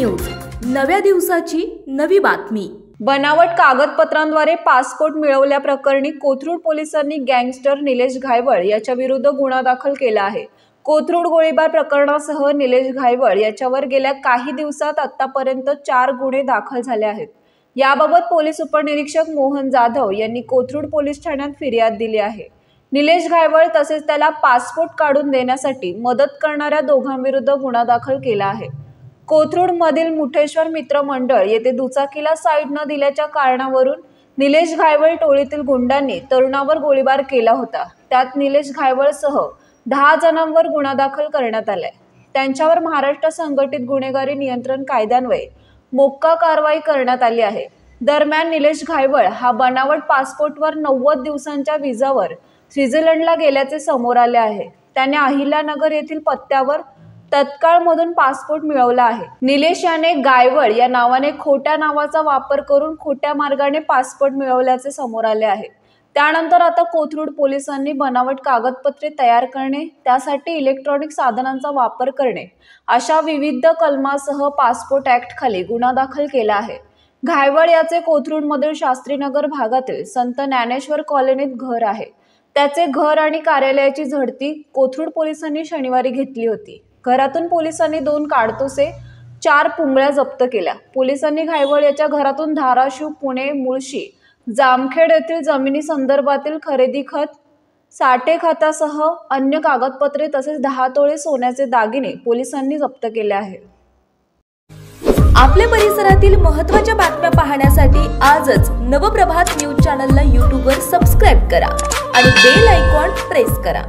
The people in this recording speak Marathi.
न्यूज, नव्या दिवसाची नवी बातमी। बनावट कागदपत्रांद्वारे पासपोर्ट मिळवल्याप्रकरणी कोथरूड पोलिसांनी गँगस्टर निलेश घायवळ याच्या विरुद्ध गुन्हा दाखल केला आहे। कोथरूड गोळीबार प्रकरणासह निलेश घायवळ याच्यावर गेल्या काही दिवसात आतापर्यंत 4 गुन्हे दाखल झाले आहेत। याबाबत पोलीस उपनिरीक्षक मोहन जाधव यांनी कोथरूड पोलीस ठाण्यात फिर्याद दिली आहे। निलेश घायवळ तसेच त्याला पासपोर्ट काढून देण्यासाठी मदत करणाऱ्या दोघांविरुद्ध गुन्हा दाखल केला आहे। कोथरूड मधील मुठेश्वर मित्र मंडळ येथे दुचाकीला साईड न दिल्याच्या कारणावरून निलेश घायवळ टोळीतील गुंडांनी तरुणावर गोळीबार केला होता। त्यात निलेश घायवळसह 10 जणांवर गुन्हा दाखल करण्यात आलाय। त्यांच्यावर महाराष्ट्र संघटित गुन्हेगारी नियंत्रण कायद्यान्वये मोक्का कारवाई करण्यात आली आहे। दरम्यान निलेश घायवळ हा बनावट पासपोर्टवर 90 दिवसांच्या विजावर स्वित्झर्लंडला गेल्याचे समोर आले आहे। त्याने अहिल्यानगर येथील पत्त्यावर तत्काळ मधून पासपोर्ट मिळवला आहे। निलेश याने गायवळ या नावाने खोट्या नावाचा वापर करून खोट्या मार्गाने पासपोर्ट मिळवल्याचे समोर आले आहे। त्यानंतर आता कोथरूड पोलिसांनी बनावट कागदपत्रे तयार करणे, त्यासाठी इलेक्ट्रॉनिक साधनांचा वापर करणे अशा विविध कलमासह पासपोर्ट ऍक्ट खाली गुन्हा दाखल केला आहे। घायवळ याचे कोथरूड मधील शास्त्रीनगर भागातील संत ज्ञानेश्वर कॉलनीत घर आहे। त्याचे घर आणि कार्यालयाची झडती कोथरूड पोलिसांनी शनिवारी घेतली होती। घरातून पोलिसांनी 2 काडतुसे, 4 पुंगळ्या जप्त केल्या। पोलिसांनी घायवळ याच्या घरातून धाराशिव, पुणे, मुळशी, जामखेड येथील जमिनी संदर्भातील खरेदी खत, साठे खतासह अन्य कागदपत्रे तसेच 10 तोळे सोन्याचे दागिने पोलिसांनी जप्त केले आहे। आपल्या परिसरातील महत्त्वाच्या बातम्या पाहण्यासाठी आजच नवप्रभात न्यूज चॅनलला YouTube वर सबस्क्राइब करा आणि बेल आयकॉन प्रेस करा।